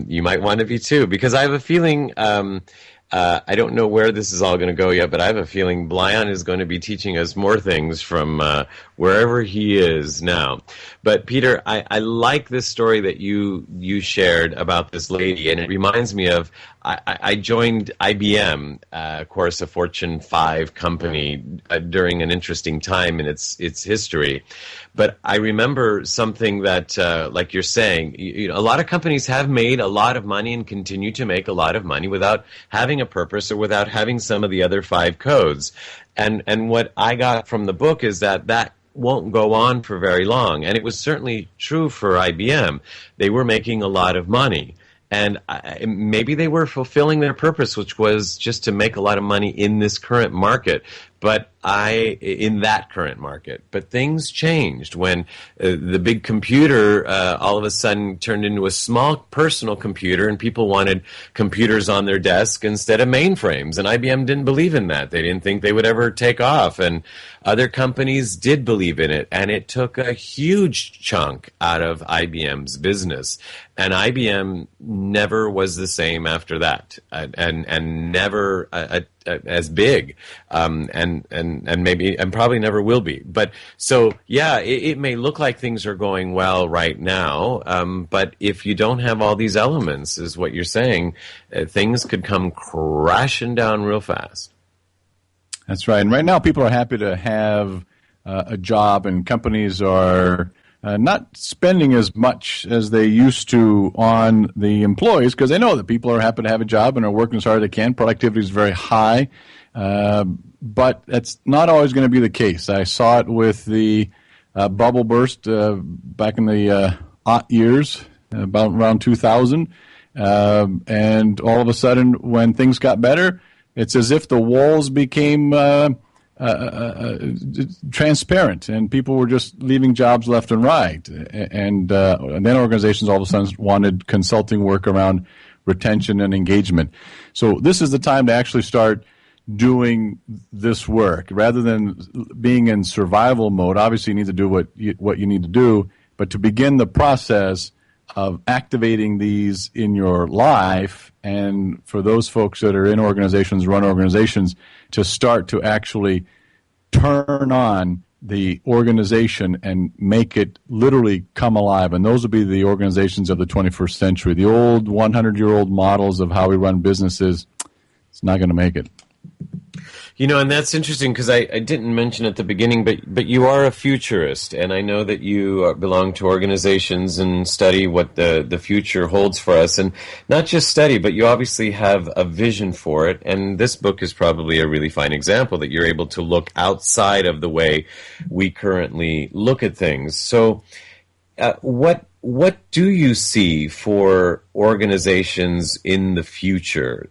You might want to be too, because I have a feeling, I don't know where this is all going to go yet, but I have a feeling Blyon is going to be teaching us more things from wherever he is now. But Peter, I like this story that you shared about this lady, and it reminds me of, I joined IBM, of course, a Fortune 5 company during an interesting time in its history. But I remember something that, like you're saying, a lot of companies have made a lot of money and continue to make a lot of money without having a purpose or without having some of the other 5 codes. And what I got from the book is that won't go on for very long. And it was certainly true for IBM. They were making a lot of money. And maybe they were fulfilling their purpose, which was just to make a lot of money in this current market. But in that current market. But things changed when the big computer all of a sudden turned into a small personal computer, and people wanted computers on their desk instead of mainframes. And IBM didn't believe in that. They didn't think they would ever take off. And other companies did believe in it. And it took a huge chunk out of IBM's business. And IBM never was the same after that, and never as big, and maybe and probably never will be. But so yeah, it may look like things are going well right now, but if you don't have all these elements, is what you're saying, things could come crashing down real fast. That's right. And right now, people are happy to have a job, and companies are not spending as much as they used to on the employees, because they know that people are happy to have a job and are working as hard as they can. Productivity is very high, but that's not always going to be the case. I saw it with the bubble burst back in the aught years, about around 2000, and all of a sudden, when things got better, it's as if the walls became transparent, and people were just leaving jobs left and right. And then organizations all of a sudden wanted consulting work around retention and engagement. So this is the time to actually start doing this work. Rather than being in survival mode, obviously you need to do what you need to do, but to begin the process of activating these in your life, and for those folks that are in organizations, run organizations, to start to actually turn on the organization and make it literally come alive. And those will be the organizations of the 21st century. The old 100-year-old models of how we run businesses, it's not going to make it. And that's interesting because I didn't mention at the beginning, but you are a futurist, and I know that you belong to organizations and study what the future holds for us, and not just study, but you obviously have a vision for it, and this book is probably a really fine example that you're able to look outside of the way we currently look at things. So what do you see for organizations in the future?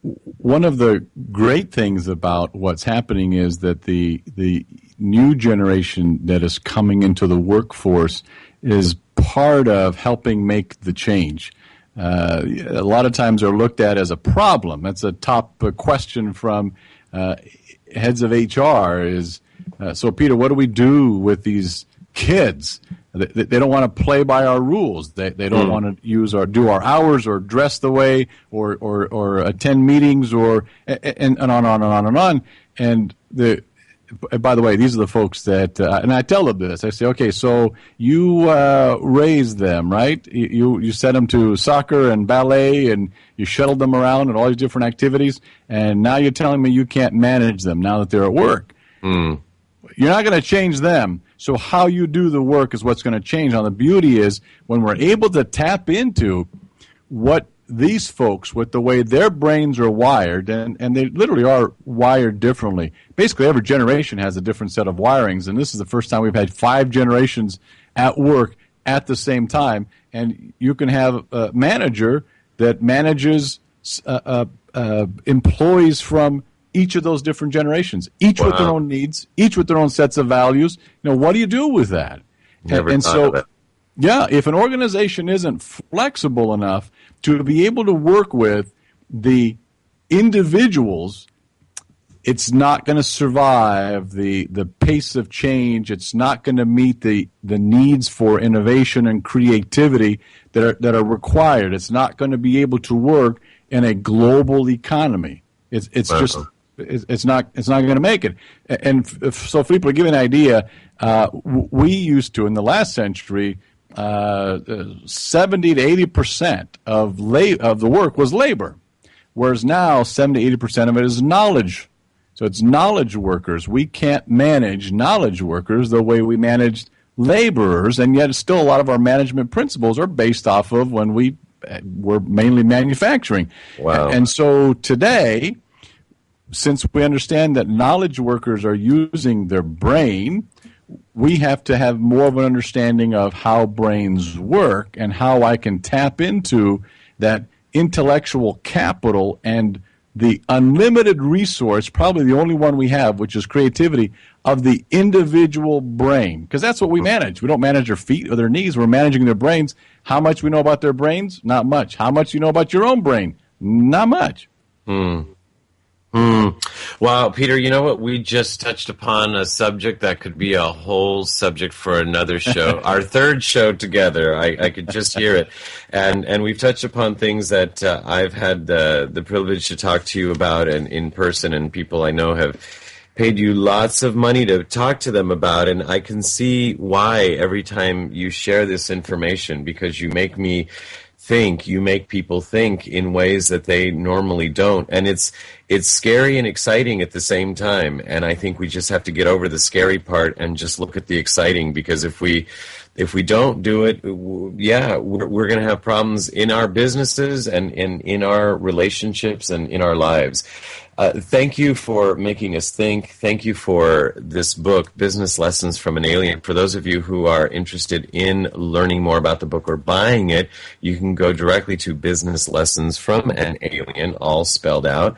One of the great things about what's happening is that the new generation that is coming into the workforce is part of helping make the change. A lot of times they're looked at as a problem. That's a top question from heads of HR is, so Peter, what do we do with these kids? They don't want to play by our rules. They don't want to use or do our hours or dress the way or attend meetings and on and on and on. And by the way, these are the folks that and I tell them this. I say, okay, so you raised them, right? You sent them to soccer and ballet and you shuttled them around and all these different activities, and now you're telling me you can't manage them now that they're at work. You're not going to change them. So how you do the work is what's going to change. Now, the beauty is when we're able to tap into what these folks, with the way their brains are wired, and they literally are wired differently. Basically, every generation has a different set of wirings, and this is the first time we've had 5 generations at work at the same time. And you can have a manager that manages employees from each of those different generations, each with their own needs, each with their own sets of values. What do you do with that? Never thought of it. Yeah, if an organization isn't flexible enough to be able to work with the individuals, it's not going to survive the pace of change. It's not going to meet the needs for innovation and creativity that are required. It's not going to be able to work in a global economy. It's not going to make it. And so, Felipe, to give you an idea, we used to in the last century 70 to 80% of the work was labor, whereas now 70 to 80% of it is knowledge. So it's knowledge workers. We can't manage knowledge workers the way we managed laborers, and yet still a lot of our management principles are based off of when we were mainly manufacturing. Wow. And so today, since we understand that knowledge workers are using their brain, we have to have more of an understanding of how brains work and how I can tap into that intellectual capital and the unlimited resource, probably the only one we have, which is creativity, of the individual brain. Because that's what we manage. We don't manage their feet or their knees. We're managing their brains. How much we know about their brains? Not much. How much you know about your own brain? Not much. Wow, Peter, you know what? We just touched upon a subject that could be a whole subject for another show. Our third show together. I could just hear it. And we've touched upon things that I've had the privilege to talk to you about and in person, and people I know have paid you lots of money to talk to them about, and I can see why every time you share this information, because you make me think, you make people think in ways that they normally don't, and it's scary and exciting at the same time. And I think we just have to get over the scary part and just look at the exciting, because if we don't do it, we're going to have problems in our businesses and in our relationships and in our lives. Thank you for making us think. Thank you for this book, Business Lessons from an Alien. For those of you who are interested in learning more about the book or buying it, you can go directly to Business Lessons from an Alien, all spelled out.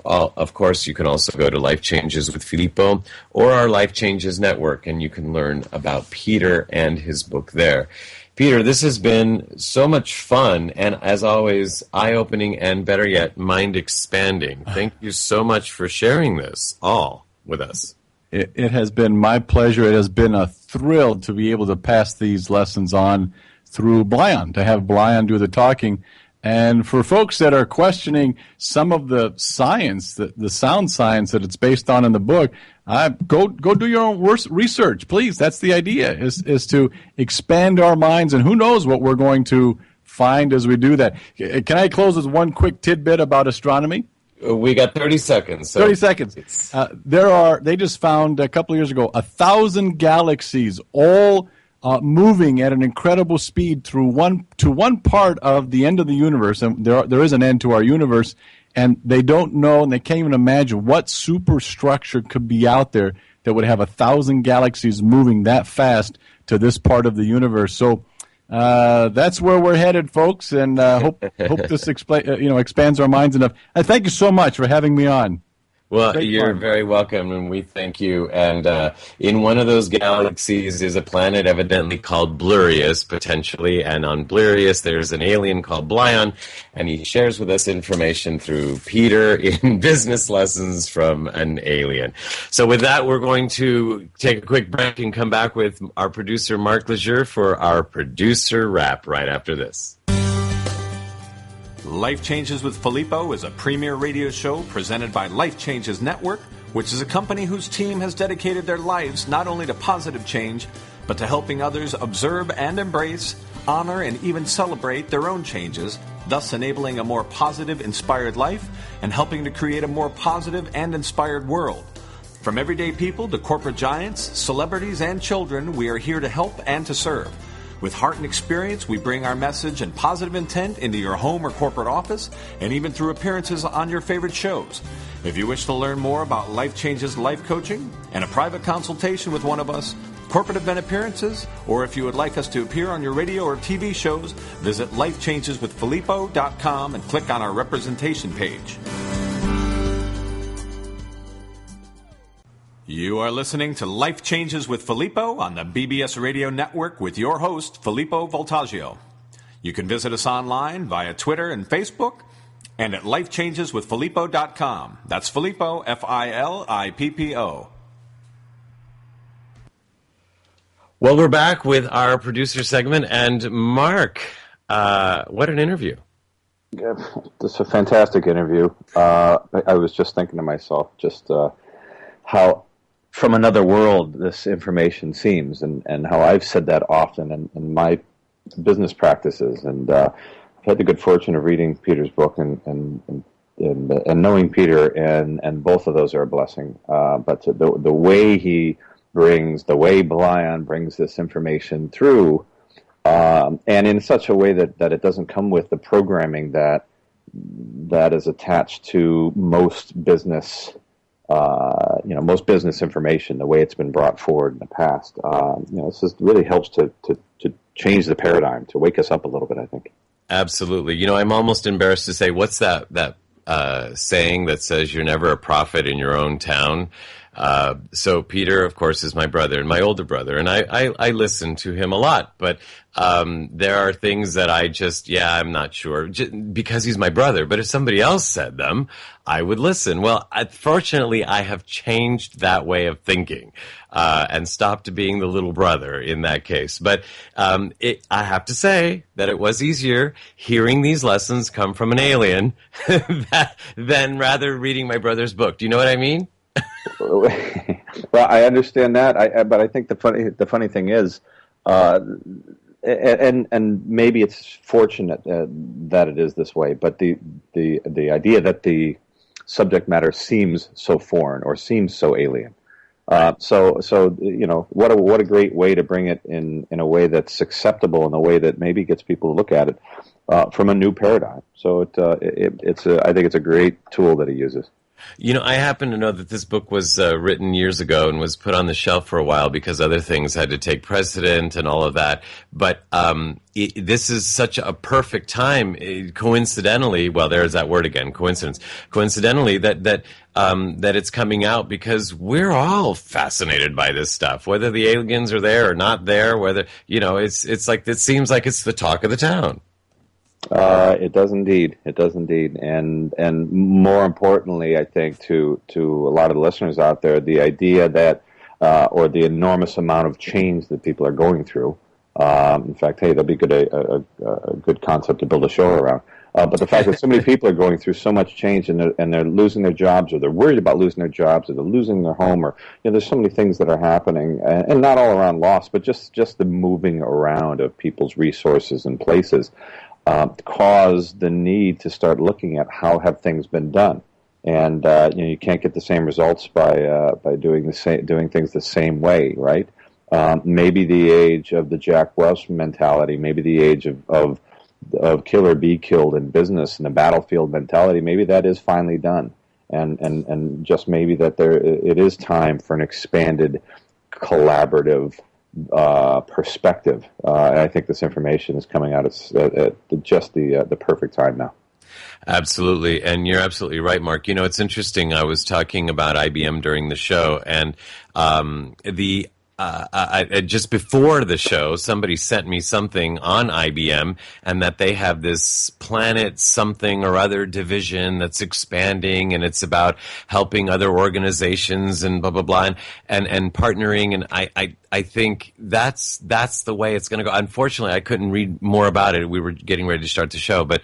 Of course, you can also go to Life Changes with Filippo or our Life Changes Network, and you can learn about Peter and his book there. Peter, this has been so much fun, and as always, eye-opening and, better yet, mind-expanding. Thank you so much for sharing this all with us. It has been my pleasure. It has been a thrill to be able to pass these lessons on through Blyon, to have Blyon do the talking. And for folks that are questioning some of the science, the sound science that it's based on in the book, go do your own research, please. That's the idea, is to expand our minds, and who knows what we're going to find as we do that. Can I close with one quick tidbit about astronomy? We got 30 seconds. So 30 seconds. They just found a couple of years ago 1,000 galaxies all moving at an incredible speed through one part of the end of the universe. And there is an end to our universe, and they don't know, and they can't even imagine what superstructure could be out there that would have 1,000 galaxies moving that fast to this part of the universe. So that's where we're headed, folks, and hope this expands our minds enough. Thank you so much for having me on. Well, you're very welcome, and we thank you. And in one of those galaxies is a planet evidently called Blurius, potentially, and on Blurius there's an alien called Blyon, and he shares with us information through Peter in business lessons from an alien. So with that, we're going to take a quick break and come back with our producer, Mark Lejeune, for our producer wrap right after this. Life Changes with Filippo is a premier radio show presented by Life Changes Network, which is a company whose team has dedicated their lives not only to positive change, but to helping others observe and embrace, honor, and even celebrate their own changes, thus enabling a more positive, inspired life and helping to create a more positive and inspired world. From everyday people to corporate giants, celebrities, and children, we are here to help and to serve. With heart and experience, we bring our message and positive intent into your home or corporate office, and even through appearances on your favorite shows. If you wish to learn more about Life Changes life coaching and a private consultation with one of us, corporate event appearances, or if you would like us to appear on your radio or TV shows, visit lifechangeswithfilippo.com and click on our representation page. You are listening to Life Changes with Filippo on the BBS Radio Network with your host, Filippo Voltagio. You can visit us online via Twitter and Facebook and at lifechangeswithfilippo.com. That's Filippo, Filippo. Well, we're back with our producer segment, and Mark, what an interview. Yeah, this is a fantastic interview. I was just thinking to myself just how from another world this information seems, and how I've said that often in my business practices. And I've had the good fortune of reading Peter's book and knowing Peter, and both of those are a blessing. But the way the way Blyon brings this information through, and in such a way that it doesn't come with the programming that is attached to most business. Most business information, the way it's been brought forward in the past, this really helps to change the paradigm, to wake us up a little bit, I think. Absolutely. I'm almost embarrassed to say, what's that saying that says you're never a prophet in your own town? So Peter, of course, is my brother and my older brother, and I listen to him a lot, but there are things that I'm not sure, because he's my brother, but if somebody else said them, I would listen. Well, fortunately, I have changed that way of thinking and stopped being the little brother in that case. But I have to say that it was easier hearing these lessons come from an alien than rather reading my brother's book. Do you know what I mean? Well, I understand that, but I think the funny thing is, and maybe it's fortunate that it is this way. But the idea that the subject matter seems so foreign or seems so alien. So what a great way to bring it in a way that's acceptable, in a way that maybe gets people to look at it from a new paradigm. So I think it's a great tool that he uses. I happen to know that this book was written years ago and was put on the shelf for a while because other things had to take precedent and all of that. But this is such a perfect time, coincidentally. Well, there's that word again, coincidence. Coincidentally, that it's coming out because we're all fascinated by this stuff, whether the aliens are there or not there. Whether it's like it seems like it's the talk of the town. It does indeed. It does indeed. And more importantly, I think to a lot of the listeners out there, the idea that, or the enormous amount of change that people are going through. In fact, hey, that'd be a good concept to build a show around. But the fact that so many people are going through so much change and they're losing their jobs, or they're worried about losing their jobs, or they're losing their home, or there's so many things that are happening, and not all around loss, but just the moving around of people's resources and places. Cause the need to start looking at how have things been done. And you can't get the same results by doing things the same way, right? Maybe the age of the Jack Welch mentality, maybe the age of kill or be killed in business and the battlefield mentality, maybe that is finally done, and just maybe that it is time for an expanded collaborative perspective. And I think this information is coming out at just the perfect time now. Absolutely, and you're absolutely right, Mark. It's interesting. I was talking about IBM during the show, and just before the show, somebody sent me something on IBM, and that they have this planet something or other division that's expanding, and it's about helping other organizations and blah blah blah, and partnering. And I think that's the way it's going to go. Unfortunately, I couldn't read more about it. We were getting ready to start the show, but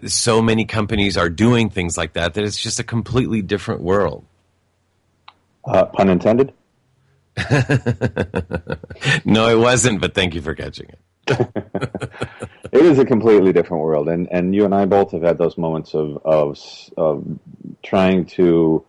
so many companies are doing things like that it's just a completely different world. Pun intended. No, it wasn't, but thank you for catching it. It is a completely different world, and you and I both have had those moments of trying to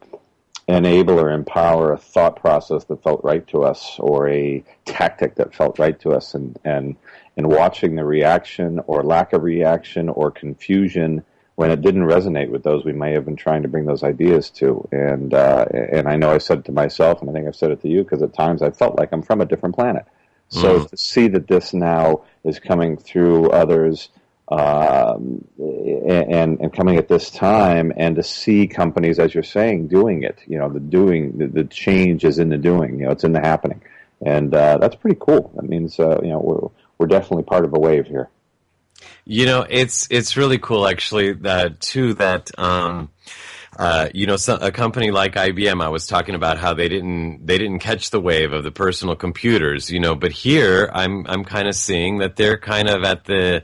enable or empower a thought process that felt right to us, or a tactic that felt right to us, and watching the reaction or lack of reaction or confusion when it didn't resonate with those we may have been trying to bring those ideas to. And I know I said it to myself, and I think I've said it to you, because at times I felt like I'm from a different planet. So to see that this now is coming through others and coming at this time, and to see companies, as you're saying, doing it, the change is in the doing, it's in the happening. And that's pretty cool. That means, we're definitely part of a wave here. It's really cool, actually, a company like IBM, I was talking about how they didn't catch the wave of the personal computers, but here I'm kind of seeing that they're kind of at the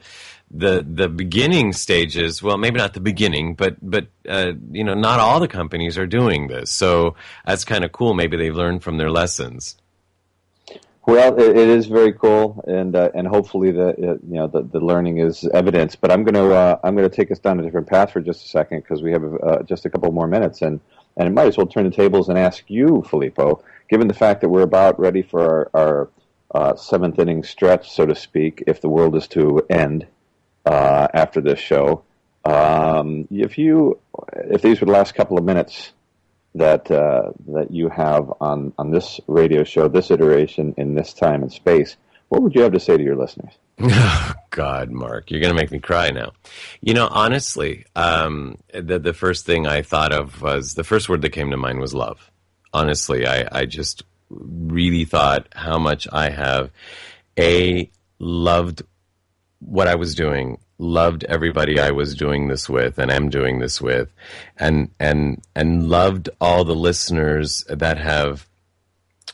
beginning stages. Well, maybe not the beginning, but not all the companies are doing this. So that's kind of cool. Maybe they've learned from their lessons. Well, it is very cool, and hopefully the learning is evidence. But I'm gonna take us down a different path for just a second, because we have just a couple more minutes, and I might as well turn the tables and ask you, Filippo, given the fact that we're about ready for our seventh inning stretch, so to speak, if the world is to end after this show, if these were the last couple of minutes that you have on this radio show, this iteration, in this time and space, what would you have to say to your listeners? Oh, God, Mark, you're going to make me cry now. Honestly, the first thing I thought of was, the first word that came to mind was love. Honestly, I just really thought how much I have, loved what I was doing, loved everybody I was doing this with and am doing this with, and loved all the listeners that have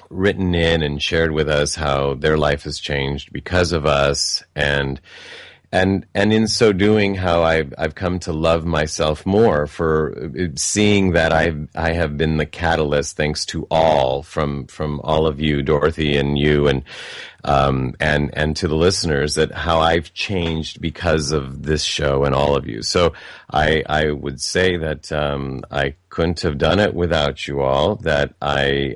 written in and shared with us how their life has changed because of us, and in so doing, how I've come to love myself more for seeing that I have been the catalyst, thanks to all, from all of you, Dorothy, and you, and to the listeners, that how I've changed because of this show and all of you. So I would say that I couldn't have done it without you all. That I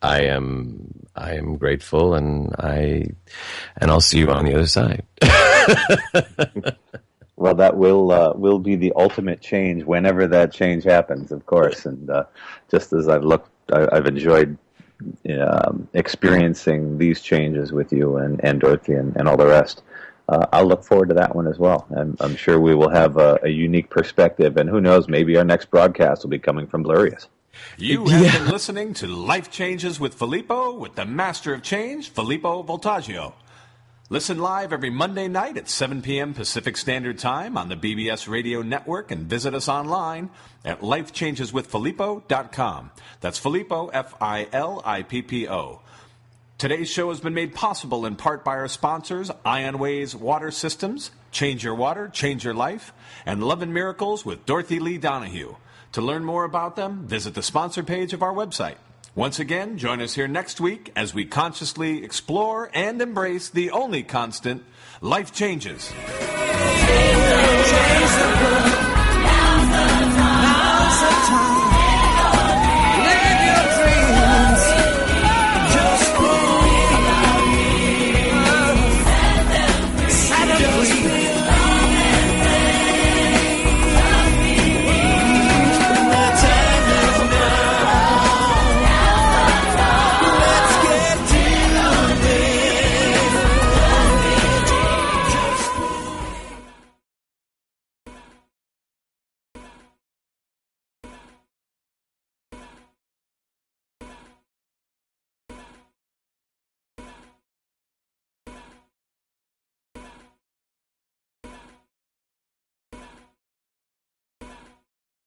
am grateful, and I'll see you on the other side. Well, that will be the ultimate change whenever that change happens, of course. And just as I've enjoyed experiencing these changes with you and Dorothy and all the rest. I'll look forward to that one as well. I'm sure we will have a unique perspective, and who knows, maybe our next broadcast will be coming from Blurious. You have been listening to Life Changes with Filippo, with the Master of Change, Filippo Voltagio. Listen live every Monday night at 7 p.m. Pacific Standard Time on the BBS Radio Network, and visit us online at lifechangeswithfilippo.com. That's Filippo, Filippo. Today's show has been made possible in part by our sponsors, Ionways Water Systems, Change Your Water, Change Your Life, and Love and Miracles with Dorothy Lee Donahue. To learn more about them, visit the sponsor page of our website. Once again, join us here next week as we consciously explore and embrace the only constant, life changes. time.